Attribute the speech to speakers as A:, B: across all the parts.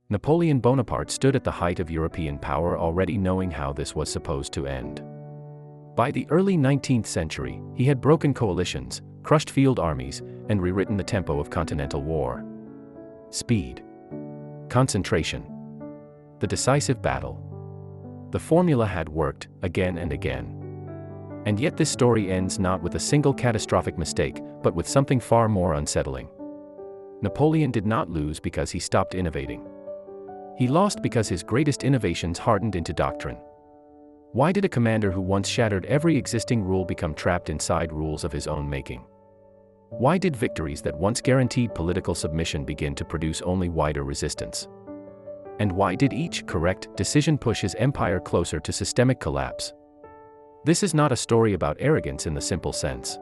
A: Napoleon Bonaparte stood at the height of European power, already knowing how this was supposed to end. By the early 19th century, he had broken coalitions, crushed field armies, and rewritten the tempo of continental war. Speed. Concentration. The decisive battle. The formula had worked, again and again. And yet this story ends not with a single catastrophic mistake, but with something far more unsettling. Napoleon did not lose because he stopped innovating. He lost because his greatest innovations hardened into doctrine. Why did a commander who once shattered every existing rule become trapped inside rules of his own making? Why did victories that once guaranteed political submission begin to produce only wider resistance? And why did each correct decision push his empire closer to systemic collapse? This is not a story about arrogance in the simple sense.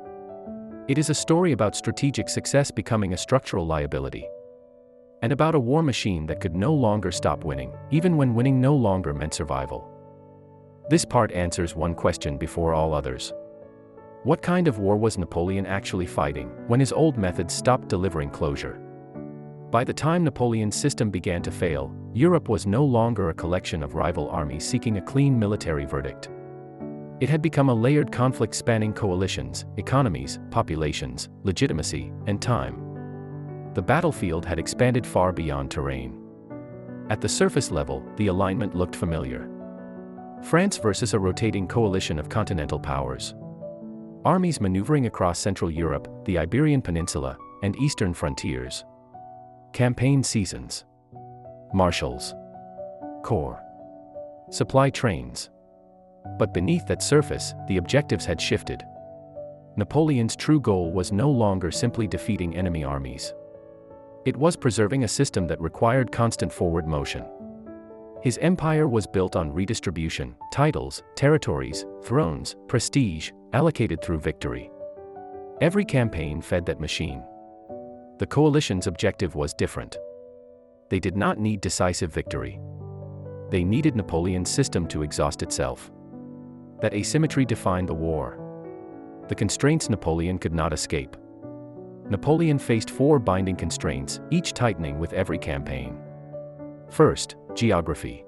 A: It is a story about strategic success becoming a structural liability. And about a war machine that could no longer stop winning, even when winning no longer meant survival. This part answers one question before all others. What kind of war was Napoleon actually fighting, when his old methods stopped delivering closure? By the time Napoleon's system began to fail, Europe was no longer a collection of rival armies seeking a clean military verdict. It had become a layered conflict spanning coalitions, economies, populations, legitimacy, and time. The battlefield had expanded far beyond terrain. At the surface level, the alignment looked familiar. France versus a rotating coalition of continental powers. Armies maneuvering across Central Europe, the Iberian Peninsula, and eastern frontiers. Campaign seasons. Marshals. Corps. Supply trains. But beneath that surface, the objectives had shifted. Napoleon's true goal was no longer simply defeating enemy armies. It was preserving a system that required constant forward motion. His empire was built on redistribution, titles, territories, thrones, prestige, allocated through victory. Every campaign fed that machine. The coalition's objective was different. They did not need decisive victory. They needed Napoleon's system to exhaust itself. That asymmetry defined the war. The constraints Napoleon could not escape. Napoleon faced 4 binding constraints, each tightening with every campaign. First, geography.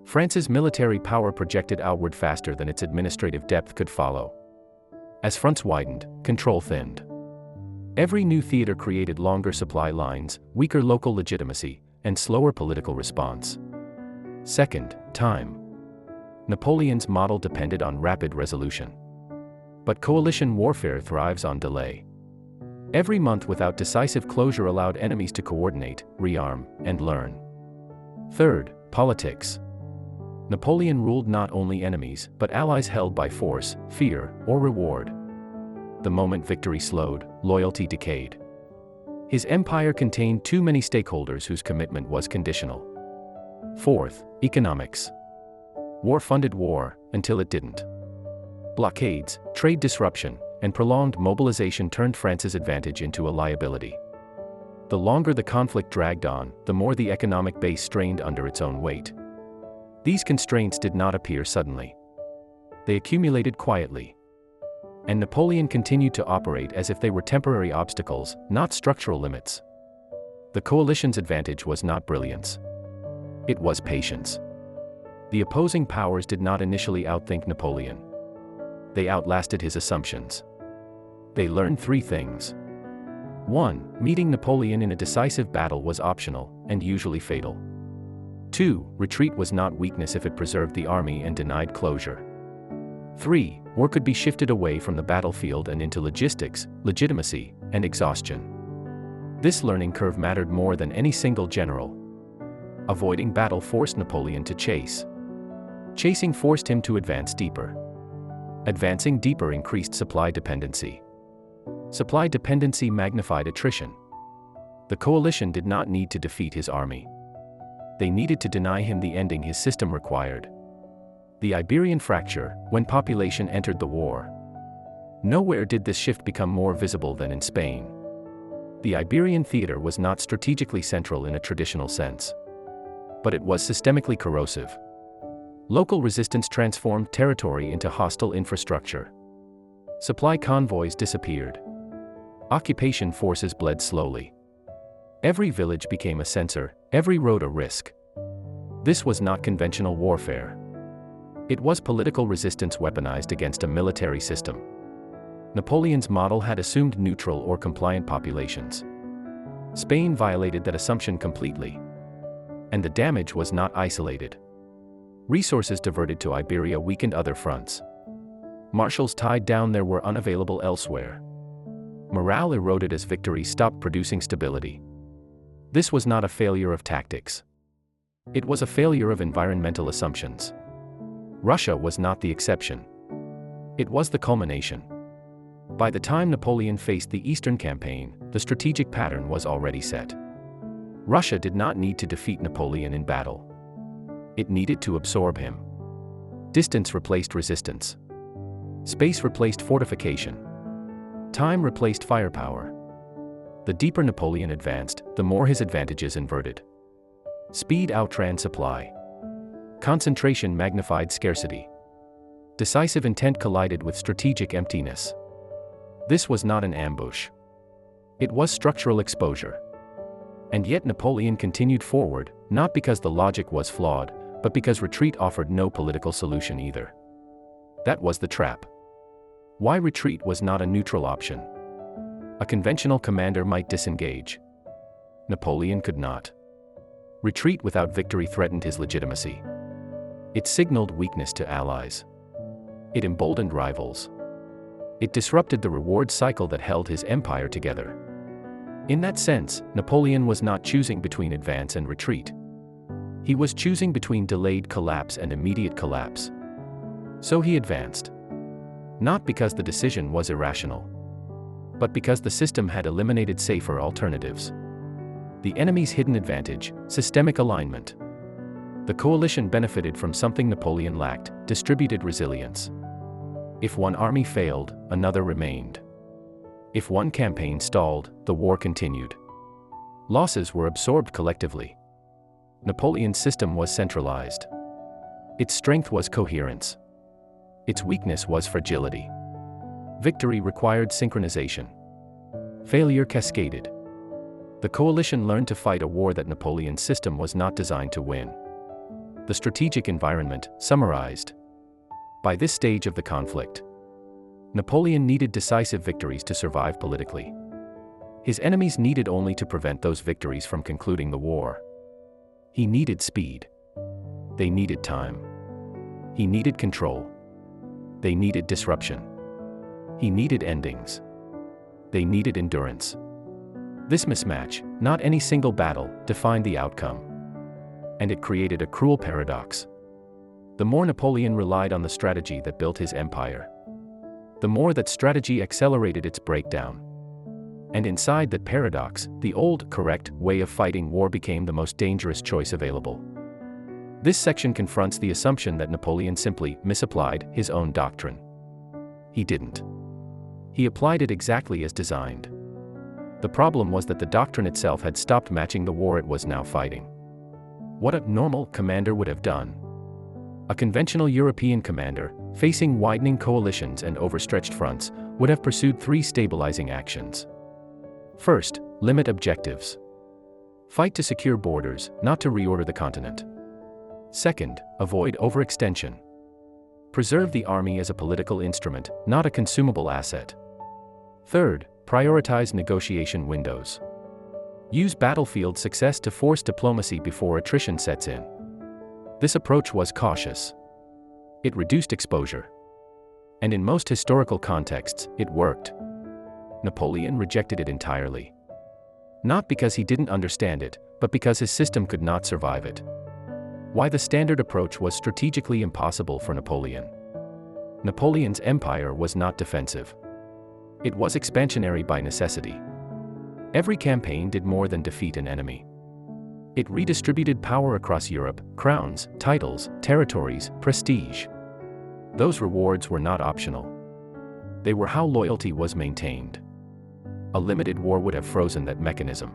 A: France's military power projected outward faster than its administrative depth could follow. As fronts widened, control thinned. Every new theater created longer supply lines, weaker local legitimacy, and slower political response. Second, time. Napoleon's model depended on rapid resolution. But coalition warfare thrives on delay. Every month without decisive closure allowed enemies to coordinate, rearm, and learn. Third, politics. Napoleon ruled not only enemies, but allies held by force, fear, or reward. The moment victory slowed, loyalty decayed. His empire contained too many stakeholders whose commitment was conditional. Fourth, economics. War funded war, until it didn't. Blockades, trade disruption, and prolonged mobilization turned France's advantage into a liability. The longer the conflict dragged on, the more the economic base strained under its own weight. These constraints did not appear suddenly. They accumulated quietly. And Napoleon continued to operate as if they were temporary obstacles, not structural limits. The coalition's advantage was not brilliance. It was patience. The opposing powers did not initially outthink Napoleon. They outlasted his assumptions. They learned 3 things. 1. Meeting Napoleon in a decisive battle was optional, and usually fatal. 2. Retreat was not weakness if it preserved the army and denied closure. 3. War could be shifted away from the battlefield and into logistics, legitimacy, and exhaustion. This learning curve mattered more than any single general. Avoiding battle forced Napoleon to chase. Chasing forced him to advance deeper. Advancing deeper increased supply dependency. Supply dependency magnified attrition. The coalition did not need to defeat his army. They needed to deny him the ending his system required. The Iberian fracture, when population entered the war. Nowhere did this shift become more visible than in Spain. The Iberian theater was not strategically central in a traditional sense. But it was systemically corrosive. Local resistance transformed territory into hostile infrastructure. Supply convoys disappeared. Occupation forces bled slowly. Every village became a censor, every road a risk. This was not conventional warfare. It was political resistance weaponized against a military system. Napoleon's model had assumed neutral or compliant populations. Spain violated that assumption completely. And the damage was not isolated. Resources diverted to Iberia weakened other fronts. Marshals tied down there were unavailable elsewhere. Morale eroded as victory stopped producing stability. This was not a failure of tactics. It was a failure of environmental assumptions. Russia was not the exception. It was the culmination. By the time Napoleon faced the Eastern Campaign, the strategic pattern was already set. Russia did not need to defeat Napoleon in battle. It needed to absorb him. Distance replaced resistance. Space replaced fortification. Time replaced firepower. The deeper Napoleon advanced, the more his advantages inverted. Speed outran supply. Concentration magnified scarcity. Decisive intent collided with strategic emptiness. This was not an ambush. It was structural exposure. And yet Napoleon continued forward, not because the logic was flawed, but because retreat offered no political solution either. That was the trap. Why retreat was not a neutral option? A conventional commander might disengage. Napoleon could not. Retreat without victory threatened his legitimacy. It signaled weakness to allies. It emboldened rivals. It disrupted the reward cycle that held his empire together. In that sense, Napoleon was not choosing between advance and retreat. He was choosing between delayed collapse and immediate collapse. So he advanced. Not because the decision was irrational, but because the system had eliminated safer alternatives. The enemy's hidden advantage, systemic alignment. The coalition benefited from something Napoleon lacked, distributed resilience. If one army failed, another remained. If one campaign stalled, the war continued. Losses were absorbed collectively. Napoleon's system was centralized. Its strength was coherence. Its weakness was fragility. Victory required synchronization. Failure cascaded. The coalition learned to fight a war that Napoleon's system was not designed to win. The strategic environment, summarized. By this stage of the conflict, Napoleon needed decisive victories to survive politically. His enemies needed only to prevent those victories from concluding the war. He needed speed. They needed time. He needed control. They needed disruption. He needed endings. They needed endurance. This mismatch, not any single battle, defined the outcome. And it created a cruel paradox. The more Napoleon relied on the strategy that built his empire, the more that strategy accelerated its breakdown. And inside that paradox, the old, correct way of fighting war became the most dangerous choice available. This section confronts the assumption that Napoleon simply misapplied his own doctrine. He didn't. He applied it exactly as designed. The problem was that the doctrine itself had stopped matching the war it was now fighting. What a normal commander would have done. A conventional European commander, facing widening coalitions and overstretched fronts, would have pursued three stabilizing actions. First, limit objectives. Fight to secure borders, not to reorder the continent. Second, avoid overextension. Preserve the army as a political instrument, not a consumable asset. Third, prioritize negotiation windows. Use battlefield success to force diplomacy before attrition sets in. This approach was cautious. It reduced exposure. And in most historical contexts, it worked. Napoleon rejected it entirely. Not because he didn't understand it, but because his system could not survive it. Why the standard approach was strategically impossible for Napoleon. Napoleon's empire was not defensive. It was expansionary by necessity. Every campaign did more than defeat an enemy. It redistributed power across Europe, crowns, titles, territories, prestige. Those rewards were not optional. They were how loyalty was maintained. A limited war would have frozen that mechanism.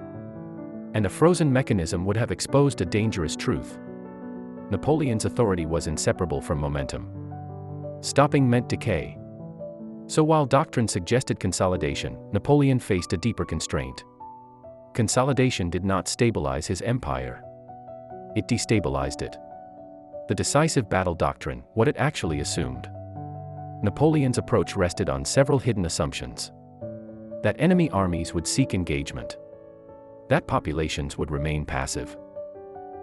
A: And a frozen mechanism would have exposed a dangerous truth. Napoleon's authority was inseparable from momentum. Stopping meant decay. So while doctrine suggested consolidation, Napoleon faced a deeper constraint. Consolidation did not stabilize his empire. It destabilized it. The decisive battle doctrine, what it actually assumed. Napoleon's approach rested on several hidden assumptions. That enemy armies would seek engagement. That populations would remain passive.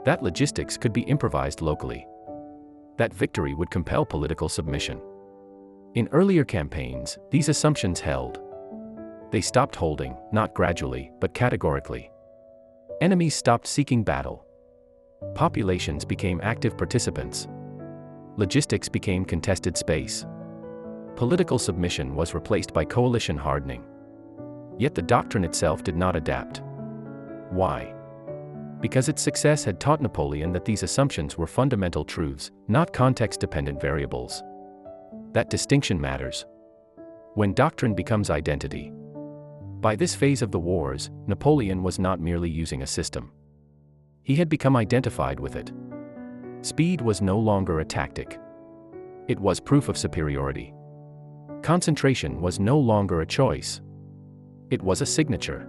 A: That logistics could be improvised locally. That victory would compel political submission. In earlier campaigns, these assumptions held. They stopped holding, not gradually, but categorically. Enemies stopped seeking battle. Populations became active participants. Logistics became contested space. Political submission was replaced by coalition hardening. Yet the doctrine itself did not adapt. Why? Because its success had taught Napoleon that these assumptions were fundamental truths, not context-dependent variables. That distinction matters. When doctrine becomes identity. By this phase of the wars, Napoleon was not merely using a system. He had become identified with it. Speed was no longer a tactic. It was proof of superiority. Concentration was no longer a choice. It was a signature.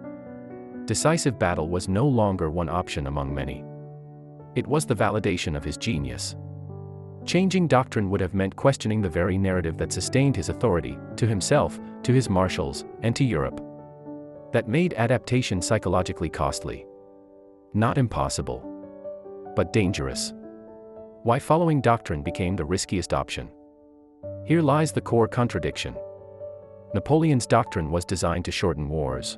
A: Decisive battle was no longer one option among many. It was the validation of his genius. Changing doctrine would have meant questioning the very narrative that sustained his authority, to himself, to his marshals, and to Europe. That made adaptation psychologically costly. Not impossible, but dangerous. Why following doctrine became the riskiest option. Here lies the core contradiction. Napoleon's doctrine was designed to shorten wars.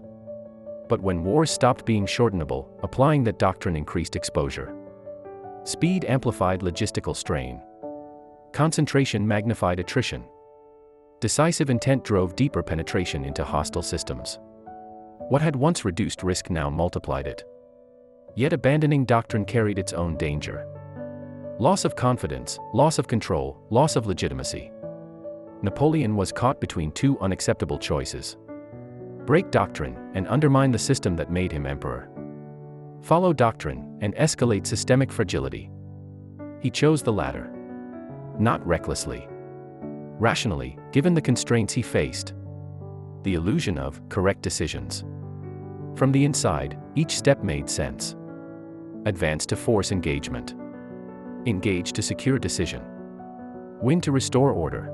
A: But when wars stopped being shortenable, applying that doctrine increased exposure. Speed amplified logistical strain. Concentration magnified attrition. Decisive intent drove deeper penetration into hostile systems. What had once reduced risk now multiplied it. Yet abandoning doctrine carried its own danger. Loss of confidence, loss of control, loss of legitimacy. Napoleon was caught between two unacceptable choices. Break doctrine and undermine the system that made him emperor. Follow doctrine and escalate systemic fragility. He chose the latter. Not recklessly. Rationally, given the constraints he faced. The illusion of correct decisions. From the inside, each step made sense. Advance to force engagement. Engage to secure decision. Win to restore order.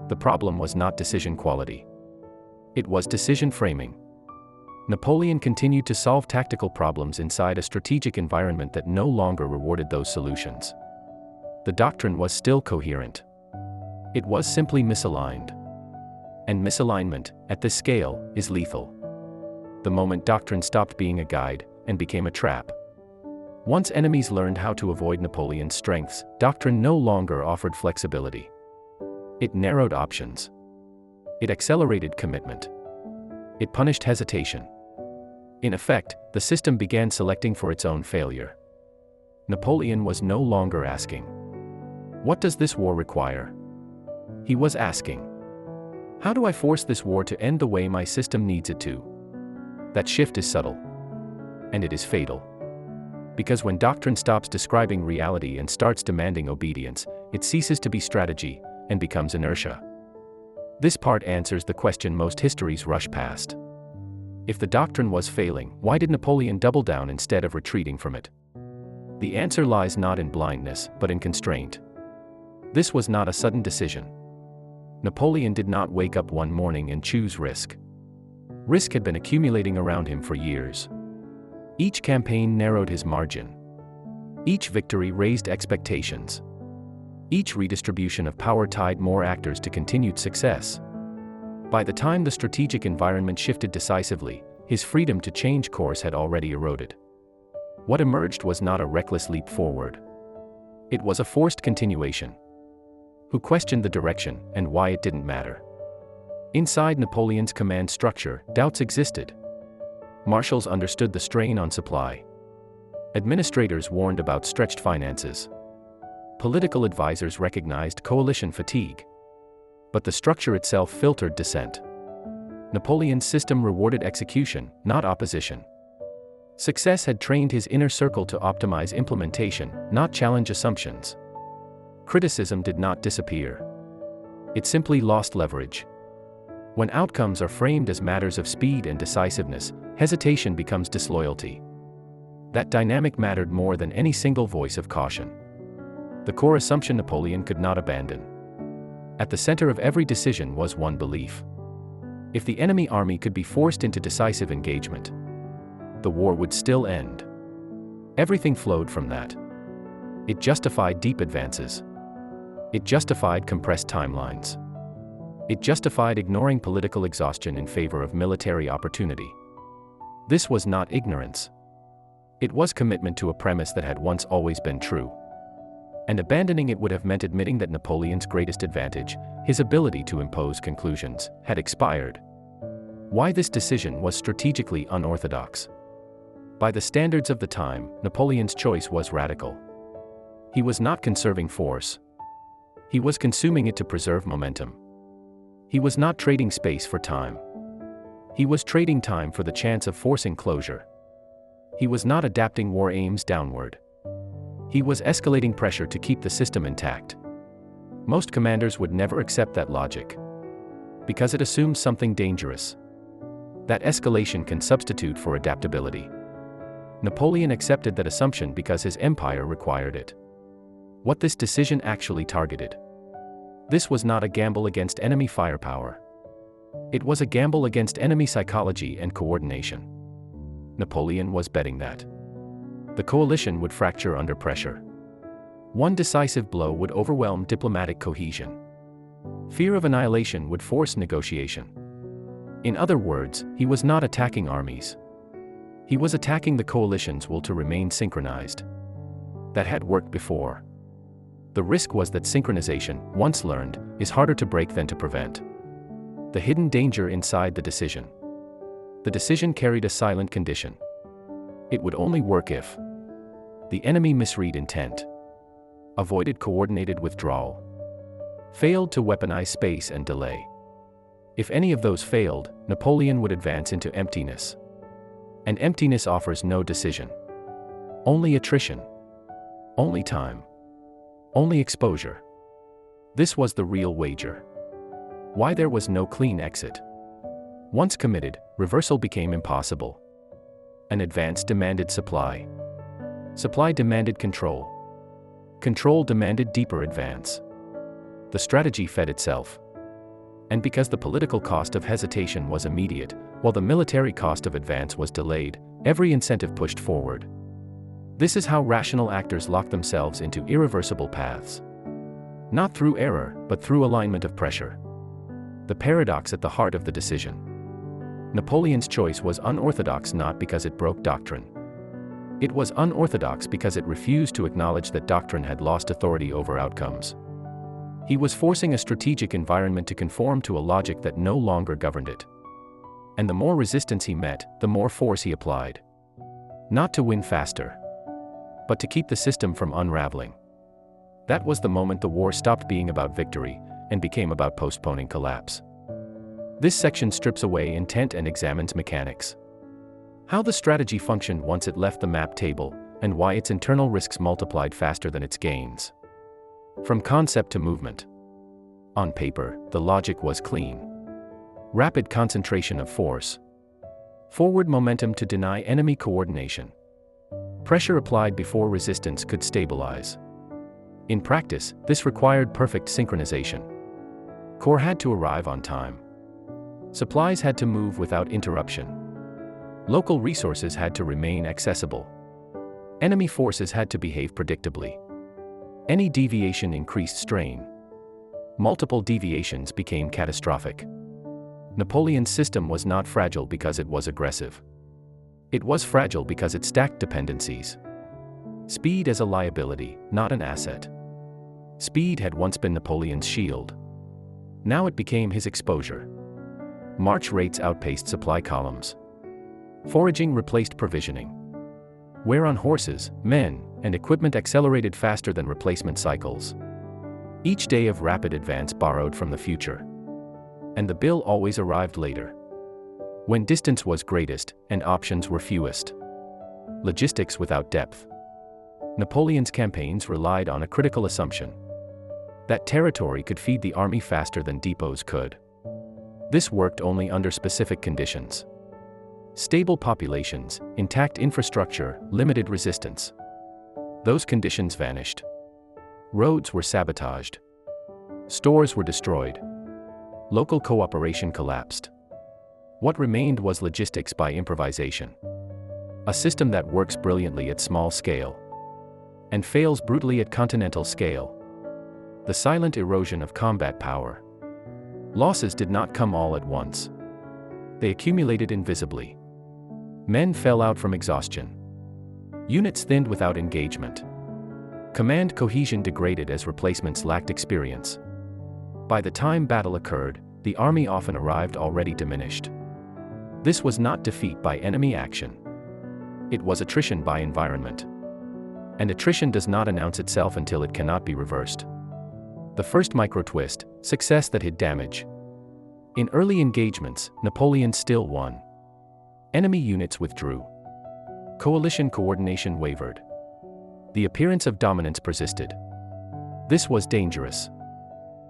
A: The problem was not decision quality. It was decision framing. Napoleon continued to solve tactical problems inside a strategic environment that no longer rewarded those solutions. The doctrine was still coherent. It was simply misaligned. And misalignment, at this scale, is lethal. The moment doctrine stopped being a guide and became a trap. Once enemies learned how to avoid Napoleon's strengths, doctrine no longer offered flexibility. It narrowed options. It accelerated commitment. It punished hesitation. In effect, the system began selecting for its own failure. Napoleon was no longer asking, "What does this war require?" He was asking, "How do I force this war to end the way my system needs it to?" That shift is subtle. And it is fatal. Because when doctrine stops describing reality and starts demanding obedience, it ceases to be strategy and becomes inertia. This part answers the question most histories rush past. If the doctrine was failing, why did Napoleon double down instead of retreating from it? The answer lies not in blindness, but in constraint. This was not a sudden decision. Napoleon did not wake up one morning and choose risk. Risk had been accumulating around him for years. Each campaign narrowed his margin. Each victory raised expectations. Each redistribution of power tied more actors to continued success. By the time the strategic environment shifted decisively, his freedom to change course had already eroded. What emerged was not a reckless leap forward. It was a forced continuation. Who questioned the direction and why it didn't matter? Inside Napoleon's command structure, doubts existed. Marshals understood the strain on supply. Administrators warned about stretched finances. Political advisors recognized coalition fatigue. But the structure itself filtered dissent. Napoleon's system rewarded execution, not opposition. Success had trained his inner circle to optimize implementation, not challenge assumptions. Criticism did not disappear. It simply lost leverage. When outcomes are framed as matters of speed and decisiveness, hesitation becomes disloyalty. That dynamic mattered more than any single voice of caution. The core assumption Napoleon could not abandon. At the center of every decision was one belief. If the enemy army could be forced into decisive engagement, the war would still end. Everything flowed from that. It justified deep advances. It justified compressed timelines. It justified ignoring political exhaustion in favor of military opportunity. This was not ignorance. It was commitment to a premise that had once always been true. And abandoning it would have meant admitting that Napoleon's greatest advantage, his ability to impose conclusions, had expired. Why this decision was strategically unorthodox. By the standards of the time, Napoleon's choice was radical. He was not conserving force. He was consuming it to preserve momentum. He was not trading space for time. He was trading time for the chance of forcing closure. He was not adapting war aims downward. He was escalating pressure to keep the system intact. Most commanders would never accept that logic, because it assumes something dangerous. That escalation can substitute for adaptability. Napoleon accepted that assumption because his empire required it. What this decision actually targeted. This was not a gamble against enemy firepower. It was a gamble against enemy psychology and coordination. Napoleon was betting that the coalition would fracture under pressure. One decisive blow would overwhelm diplomatic cohesion. Fear of annihilation would force negotiation. In other words, he was not attacking armies. He was attacking the coalition's will to remain synchronized. That had worked before. The risk was that synchronization, once learned, is harder to break than to prevent. The hidden danger inside the decision. The decision carried a silent condition. It would only work if the enemy misread intent, avoided coordinated withdrawal, failed to weaponize space and delay. If any of those failed, Napoleon would advance into emptiness. And emptiness offers no decision. Only attrition. Only time. Only exposure. This was the real wager. Why there was no clean exit. Once committed, reversal became impossible. An advance demanded supply. Supply demanded control. Control demanded deeper advance. The strategy fed itself. And because the political cost of hesitation was immediate, while the military cost of advance was delayed, every incentive pushed forward. This is how rational actors lock themselves into irreversible paths. Not through error, but through alignment of pressure. The paradox at the heart of the decision. Napoleon's choice was unorthodox not because it broke doctrine. It was unorthodox because it refused to acknowledge that doctrine had lost authority over outcomes. He was forcing a strategic environment to conform to a logic that no longer governed it. And the more resistance he met, the more force he applied. Not to win faster, but to keep the system from unraveling. That was the moment the war stopped being about victory and became about postponing collapse. This section strips away intent and examines mechanics. How the strategy functioned once it left the map table, and why its internal risks multiplied faster than its gains. From concept to movement. On paper, the logic was clean. Rapid concentration of force. Forward momentum to deny enemy coordination. Pressure applied before resistance could stabilize. In practice, this required perfect synchronization. Corps had to arrive on time. Supplies had to move without interruption. Local resources had to remain accessible. Enemy forces had to behave predictably. Any deviation increased strain. Multiple deviations became catastrophic. Napoleon's system was not fragile because it was aggressive. It was fragile because it stacked dependencies. Speed as a liability, not an asset. Speed had once been Napoleon's shield. Now it became his exposure. March rates outpaced supply columns. Foraging replaced provisioning. Wear on horses, men, and equipment accelerated faster than replacement cycles. Each day of rapid advance borrowed from the future. And the bill always arrived later. When distance was greatest, and options were fewest. Logistics without depth. Napoleon's campaigns relied on a critical assumption. That territory could feed the army faster than depots could. This worked only under specific conditions. Stable populations, intact infrastructure, limited resistance. Those conditions vanished. Roads were sabotaged. Stores were destroyed. Local cooperation collapsed. What remained was logistics by improvisation. A system that works brilliantly at small scale and fails brutally at continental scale. The silent erosion of combat power. Losses did not come all at once. They accumulated invisibly. Men fell out from exhaustion. Units thinned without engagement. Command cohesion degraded as replacements lacked experience. By the time battle occurred, the army often arrived already diminished. This was not defeat by enemy action. It was attrition by environment. And attrition does not announce itself until it cannot be reversed. The first micro-twist, success that hid damage. In early engagements, Napoleon still won. Enemy units withdrew. Coalition coordination wavered. The appearance of dominance persisted. This was dangerous.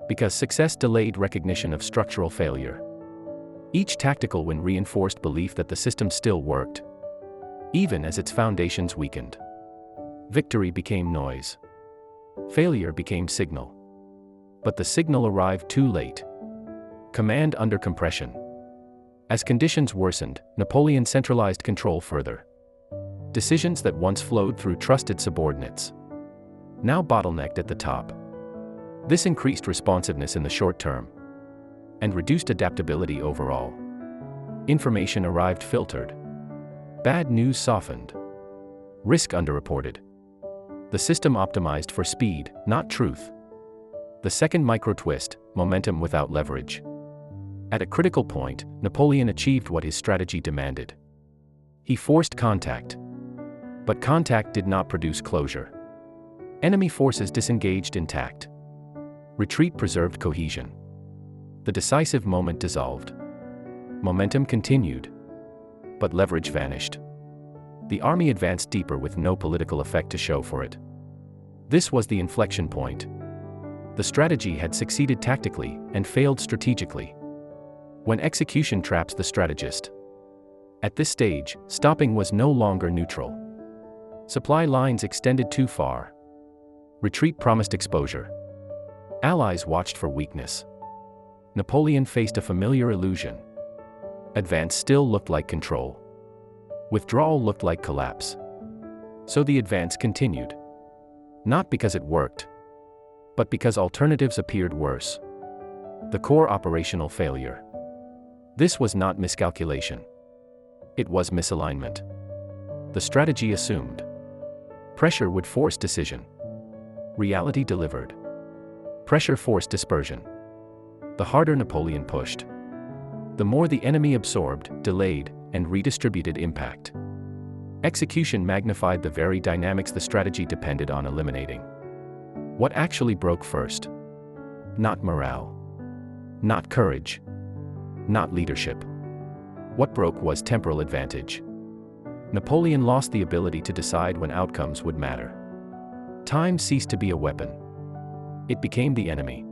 A: Because success delayed recognition of structural failure. Each tactical win reinforced belief that the system still worked, even as its foundations weakened. Victory became noise. Failure became signal. But the signal arrived too late. Command under compression. As conditions worsened, Napoleon centralized control further. Decisions that once flowed through trusted subordinates now bottlenecked at the top. This increased responsiveness in the short term and reduced adaptability overall. Information arrived filtered. Bad news softened. Risk underreported. The system optimized for speed, not truth. The second micro-twist, momentum without leverage. At a critical point, Napoleon achieved what his strategy demanded. He forced contact. But contact did not produce closure. Enemy forces disengaged intact. Retreat preserved cohesion. The decisive moment dissolved. Momentum continued. But leverage vanished. The army advanced deeper with no political effect to show for it. This was the inflection point. The strategy had succeeded tactically and failed strategically. When execution traps the strategist. At this stage, stopping was no longer neutral. Supply lines extended too far. Retreat promised exposure. Allies watched for weakness. Napoleon faced a familiar illusion. Advance still looked like control. Withdrawal looked like collapse. So the advance continued. Not because it worked, but because alternatives appeared worse. The core operational failure. This was not miscalculation. It was misalignment. The strategy assumed pressure would force decision. Reality delivered. Pressure forced dispersion. The harder Napoleon pushed, the more the enemy absorbed, delayed, and redistributed impact. Execution magnified the very dynamics the strategy depended on eliminating. What actually broke first? Not morale. Not courage. Not leadership. What broke was temporal advantage. Napoleon lost the ability to decide when outcomes would matter. Time ceased to be a weapon. It became the enemy.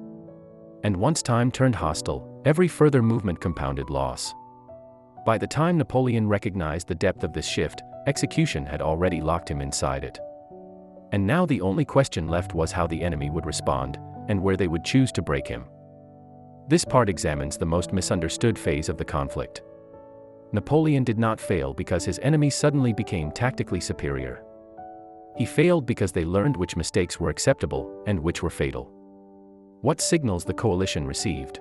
A: And once time turned hostile, every further movement compounded loss. By the time Napoleon recognized the depth of this shift, execution had already locked him inside it. And now the only question left was how the enemy would respond, and where they would choose to break him. This part examines the most misunderstood phase of the conflict. Napoleon did not fail because his enemies suddenly became tactically superior. He failed because they learned which mistakes were acceptable and which were fatal. What signals the coalition received?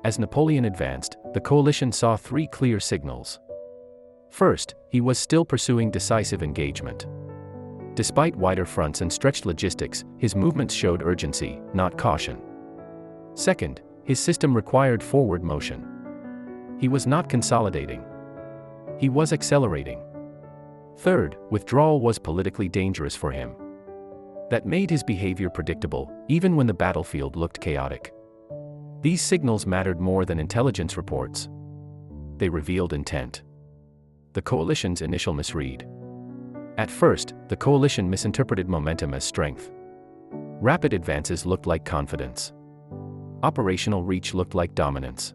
A: As Napoleon advanced, the coalition saw three clear signals. First, he was still pursuing decisive engagement. Despite wider fronts and stretched logistics, his movements showed urgency, not caution. Second, his system required forward motion. He was not consolidating. He was accelerating. Third, withdrawal was politically dangerous for him. That made his behavior predictable, even when the battlefield looked chaotic. These signals mattered more than intelligence reports. They revealed intent. The coalition's initial misread. At first, the coalition misinterpreted momentum as strength. Rapid advances looked like confidence. Operational reach looked like dominance.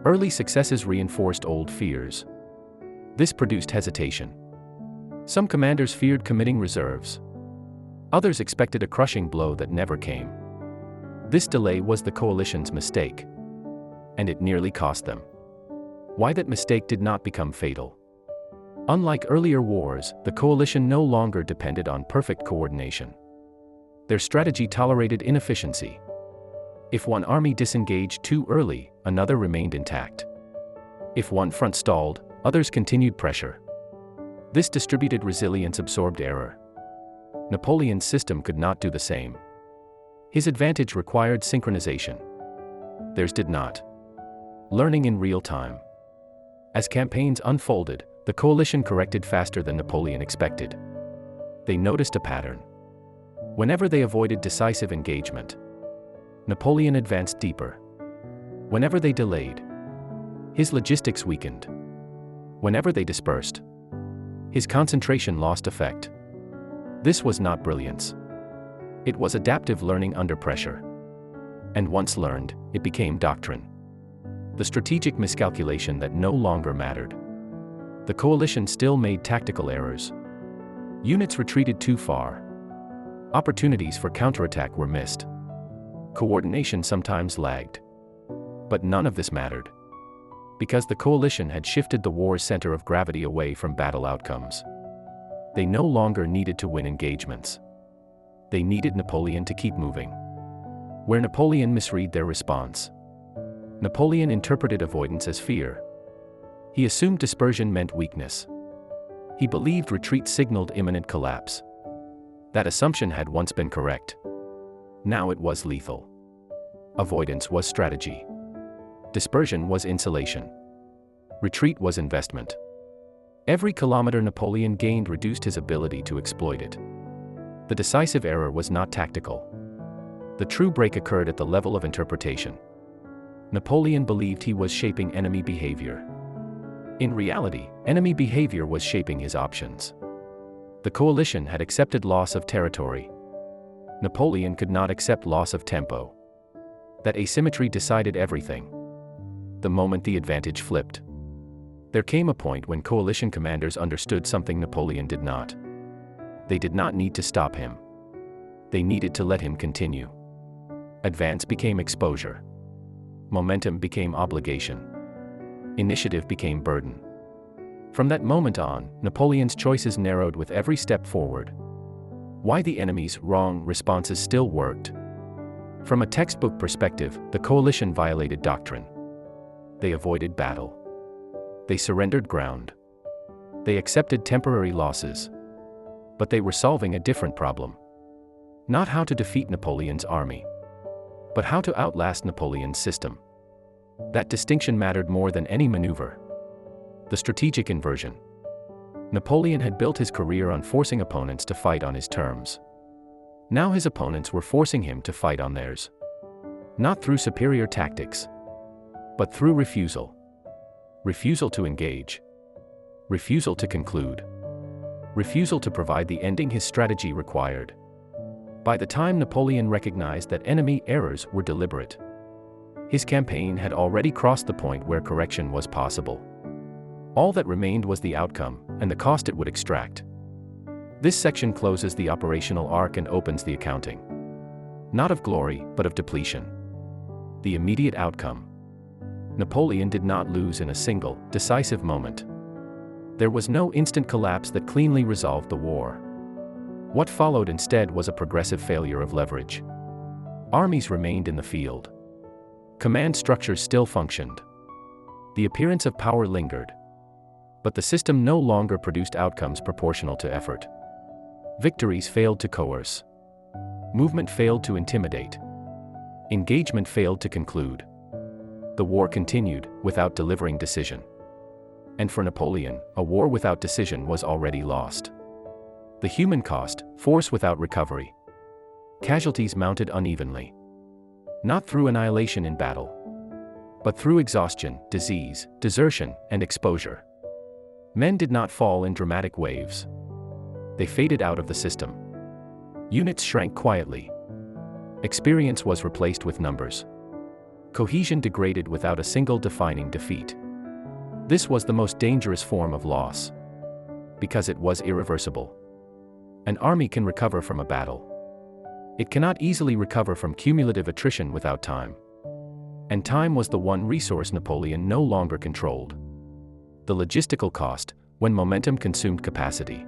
A: Early successes reinforced old fears. This produced hesitation. Some commanders feared committing reserves. Others expected a crushing blow that never came. This delay was the coalition's mistake. And it nearly cost them. Why that mistake did not become fatal? Unlike earlier wars, the coalition no longer depended on perfect coordination. Their strategy tolerated inefficiency. If one army disengaged too early, another remained intact. If one front stalled, others continued pressure. This distributed resilience absorbed error. Napoleon's system could not do the same. His advantage required synchronization. Theirs did not. Learning in real time. As campaigns unfolded, the coalition corrected faster than Napoleon expected. They noticed a pattern. Whenever they avoided decisive engagement, Napoleon advanced deeper. Whenever they delayed, his logistics weakened. Whenever they dispersed, his concentration lost effect. This was not brilliance. It was adaptive learning under pressure. And once learned, it became doctrine. The strategic miscalculation that no longer mattered. The coalition still made tactical errors. Units retreated too far. Opportunities for counterattack were missed. Coordination sometimes lagged. But none of this mattered. Because the coalition had shifted the war's center of gravity away from battle outcomes. They no longer needed to win engagements. They needed Napoleon to keep moving. Where Napoleon misread their response. Napoleon interpreted avoidance as fear. He assumed dispersion meant weakness. He believed retreat signaled imminent collapse. That assumption had once been correct. Now it was lethal. Avoidance was strategy. Dispersion was insulation. Retreat was investment. Every kilometer Napoleon gained reduced his ability to exploit it. The decisive error was not tactical. The true break occurred at the level of interpretation. Napoleon believed he was shaping enemy behavior. In reality, enemy behavior was shaping his options. The coalition had accepted loss of territory. Napoleon could not accept loss of tempo. That asymmetry decided everything. The moment the advantage flipped, there came a point when coalition commanders understood something Napoleon did not. They did not need to stop him. They needed to let him continue. Advance became exposure. Momentum became obligation. Initiative became burden. From that moment on, Napoleon's choices narrowed with every step forward. Why the enemy's wrong responses still worked. From a textbook perspective, the coalition violated doctrine. They avoided battle. They surrendered ground. They accepted temporary losses. But they were solving a different problem. Not how to defeat Napoleon's army, but how to outlast Napoleon's system. That distinction mattered more than any maneuver. The strategic inversion. Napoleon had built his career on forcing opponents to fight on his terms. Now his opponents were forcing him to fight on theirs. Not through superior tactics, but through refusal. Refusal to engage. Refusal to conclude. Refusal to provide the ending his strategy required. By the time Napoleon recognized that enemy errors were deliberate, his campaign had already crossed the point where correction was possible. All that remained was the outcome, and the cost it would extract. This section closes the operational arc and opens the accounting. Not of glory, but of depletion. The immediate outcome. Napoleon did not lose in a single, decisive moment. There was no instant collapse that cleanly resolved the war. What followed instead was a progressive failure of leverage. Armies remained in the field. Command structures still functioned. The appearance of power lingered. But the system no longer produced outcomes proportional to effort. Victories failed to coerce. Movement failed to intimidate. Engagement failed to conclude. The war continued, without delivering decision. And for Napoleon, a war without decision was already lost. The human cost, force without recovery. Casualties mounted unevenly. Not through annihilation in battle, but through exhaustion, disease, desertion, and exposure. Men did not fall in dramatic waves. They faded out of the system. Units shrank quietly. Experience was replaced with numbers. Cohesion degraded without a single defining defeat. This was the most dangerous form of loss, because it was irreversible. An army can recover from a battle. It cannot easily recover from cumulative attrition without time. And time was the one resource Napoleon no longer controlled. The logistical cost, when momentum consumed capacity.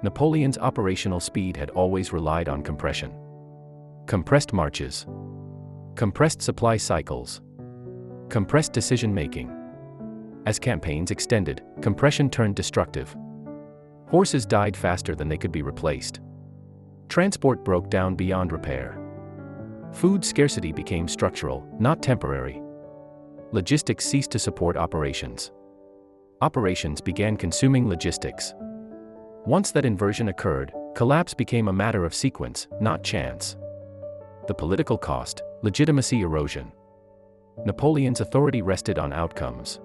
A: Napoleon's operational speed had always relied on compression. Compressed marches. Compressed supply cycles. Compressed decision-making. As campaigns extended, compression turned destructive. Horses died faster than they could be replaced. Transport broke down beyond repair. Food scarcity became structural, not temporary. Logistics ceased to support operations. Operations began consuming logistics. Once that inversion occurred, collapse became a matter of sequence, not chance. The political cost, legitimacy erosion. Napoleon's authority rested on outcomes.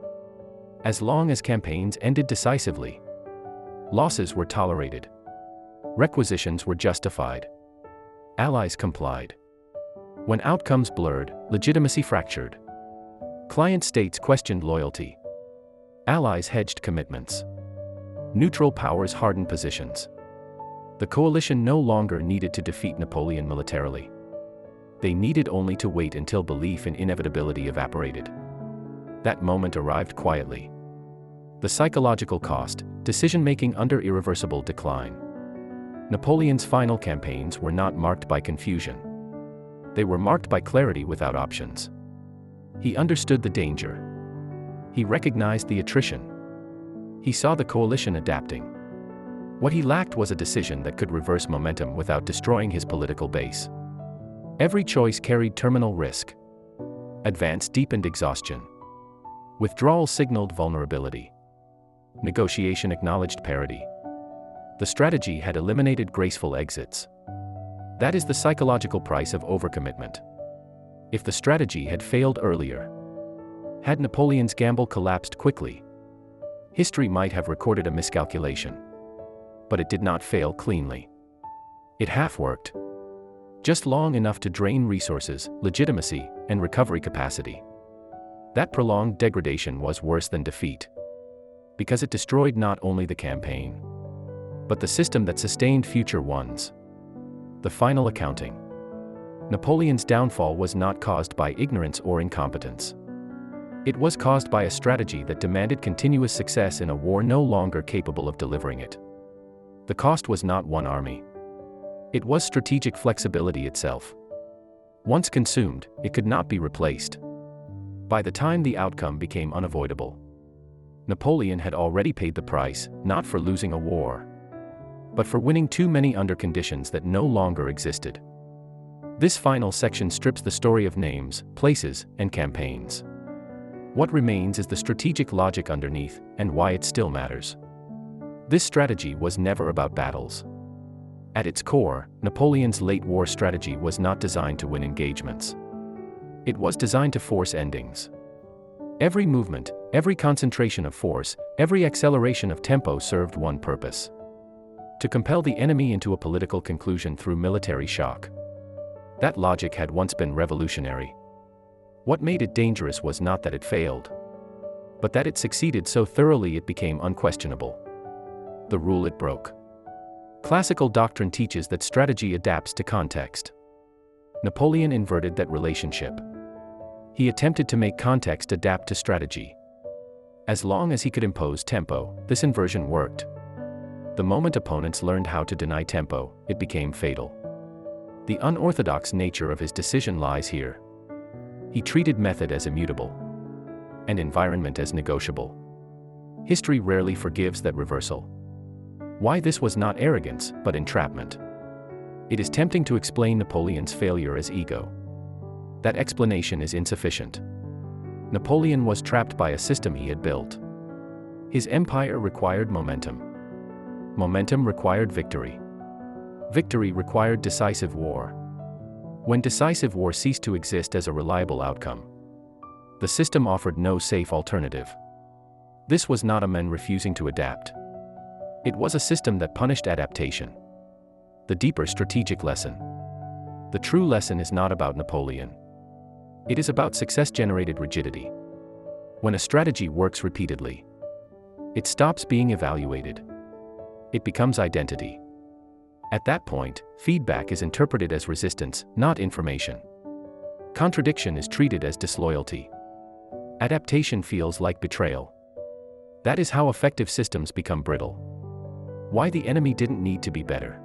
A: As long as campaigns ended decisively, losses were tolerated. Requisitions were justified. Allies complied. When outcomes blurred, legitimacy fractured. Client states questioned loyalty. Allies hedged commitments. Neutral powers hardened positions. The coalition no longer needed to defeat Napoleon militarily. They needed only to wait until belief in inevitability evaporated. That moment arrived quietly. The psychological cost, decision-making under irreversible decline. Napoleon's final campaigns were not marked by confusion. They were marked by clarity without options. He understood the danger. He recognized the attrition. He saw the coalition adapting. What he lacked was a decision that could reverse momentum without destroying his political base. Every choice carried terminal risk. Advance deepened exhaustion. Withdrawal signaled vulnerability. Negotiation acknowledged parity. The strategy had eliminated graceful exits. That is the psychological price of overcommitment. If the strategy had failed earlier, had Napoleon's gamble collapsed quickly, history might have recorded a miscalculation. But it did not fail cleanly. It half-worked. Just long enough to drain resources, legitimacy, and recovery capacity. That prolonged degradation was worse than defeat. Because it destroyed not only the campaign, but the system that sustained future ones. The final accounting. Napoleon's downfall was not caused by ignorance or incompetence. It was caused by a strategy that demanded continuous success in a war no longer capable of delivering it. The cost was not one army. It was strategic flexibility itself. Once consumed, it could not be replaced. By the time the outcome became unavoidable, Napoleon had already paid the price, not for losing a war, but for winning too many under conditions that no longer existed. This final section strips the story of names, places, and campaigns. What remains is the strategic logic underneath, and why it still matters. This strategy was never about battles. At its core, Napoleon's late war strategy was not designed to win engagements. It was designed to force endings. Every movement, every concentration of force, every acceleration of tempo served one purpose: to compel the enemy into a political conclusion through military shock. That logic had once been revolutionary. What made it dangerous was not that it failed, but that it succeeded so thoroughly it became unquestionable. The rule it broke. Classical doctrine teaches that strategy adapts to context. Napoleon inverted that relationship. He attempted to make context adapt to strategy. As long as he could impose tempo, this inversion worked. The moment opponents learned how to deny tempo, it became fatal. The unorthodox nature of his decision lies here. He treated method as immutable, and environment as negotiable. History rarely forgives that reversal. Why this was not arrogance, but entrapment. It is tempting to explain Napoleon's failure as ego. That explanation is insufficient. Napoleon was trapped by a system he had built. His empire required momentum. Momentum required victory. Victory required decisive war. When decisive war ceased to exist as a reliable outcome, the system offered no safe alternative. This was not a man refusing to adapt. It was a system that punished adaptation. The deeper strategic lesson. The true lesson is not about Napoleon. It is about success-generated rigidity. When a strategy works repeatedly, it stops being evaluated. It becomes identity. At that point, feedback is interpreted as resistance, not information. Contradiction is treated as disloyalty. Adaptation feels like betrayal. That is how effective systems become brittle. Why the enemy didn't need to be better.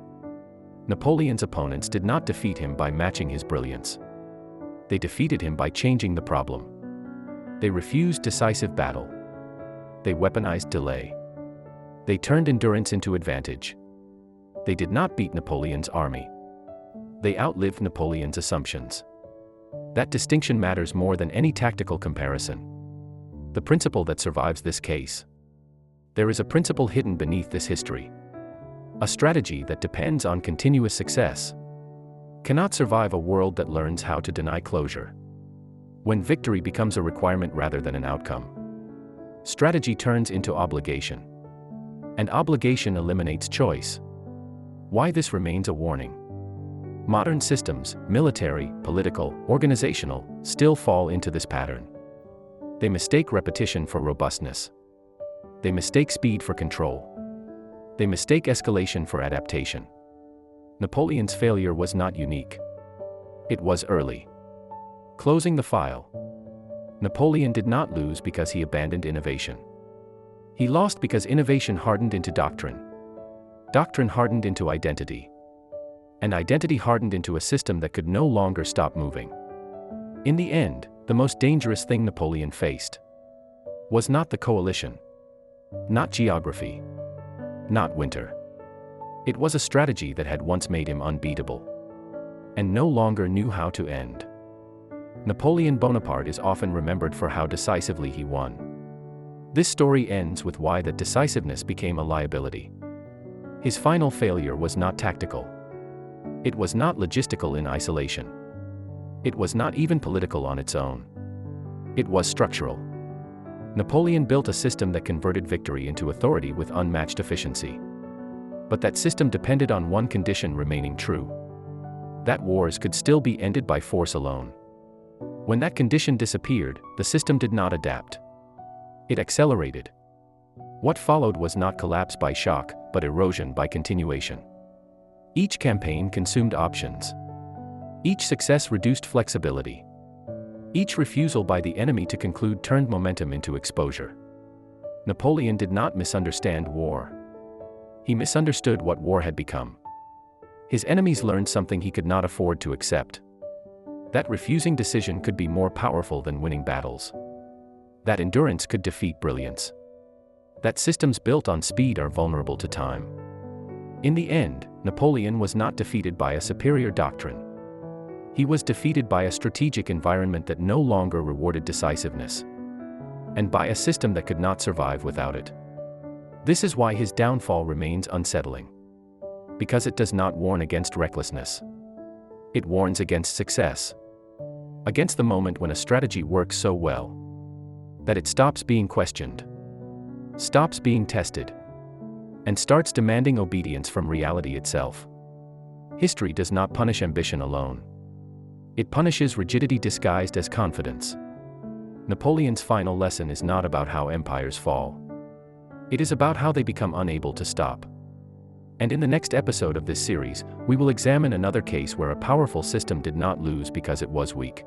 A: Napoleon's opponents did not defeat him by matching his brilliance. They defeated him by changing the problem. They refused decisive battle. They weaponized delay. They turned endurance into advantage. They did not beat Napoleon's army. They outlived Napoleon's assumptions. That distinction matters more than any tactical comparison. The principle that survives this case. There is a principle hidden beneath this history. A strategy that depends on continuous success cannot survive a world that learns how to deny closure. When victory becomes a requirement rather than an outcome, strategy turns into obligation. And obligation eliminates choice. Why this remains a warning. Modern systems, military, political, organizational, still fall into this pattern. They mistake repetition for robustness. They mistake speed for control. They mistake escalation for adaptation. Napoleon's failure was not unique. It was early. Closing the file. Napoleon did not lose because he abandoned innovation. He lost because innovation hardened into doctrine. Doctrine hardened into identity. And identity hardened into a system that could no longer stop moving. In the end, the most dangerous thing Napoleon faced was not the coalition, not geography, not winter. It was a strategy that had once made him unbeatable and no longer knew how to end. Napoleon Bonaparte is often remembered for how decisively he won. This story ends with why that decisiveness became a liability. His final failure was not tactical. It was not logistical in isolation. It was not even political on its own. It was structural. Napoleon built a system that converted victory into authority with unmatched efficiency. But that system depended on one condition remaining true: that wars could still be ended by force alone. When that condition disappeared, the system did not adapt. It accelerated. What followed was not collapse by shock, but erosion by continuation. Each campaign consumed options. Each success reduced flexibility. Each refusal by the enemy to conclude turned momentum into exposure. Napoleon did not misunderstand war. He misunderstood what war had become. His enemies learned something he could not afford to accept. That refusing decision could be more powerful than winning battles. That endurance could defeat brilliance. That systems built on speed are vulnerable to time. In the end, Napoleon was not defeated by a superior doctrine. He was defeated by a strategic environment that no longer rewarded decisiveness, and by a system that could not survive without it. This is why his downfall remains unsettling. Because it does not warn against recklessness. It warns against success. Against the moment when a strategy works so well that it stops being questioned, stops being tested, and starts demanding obedience from reality itself. History does not punish ambition alone. It punishes rigidity disguised as confidence. Napoleon's final lesson is not about how empires fall. It is about how they become unable to stop. And in the next episode of this series, we will examine another case where a powerful system did not lose because it was weak,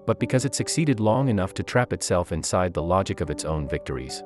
A: but because it succeeded long enough to trap itself inside the logic of its own victories.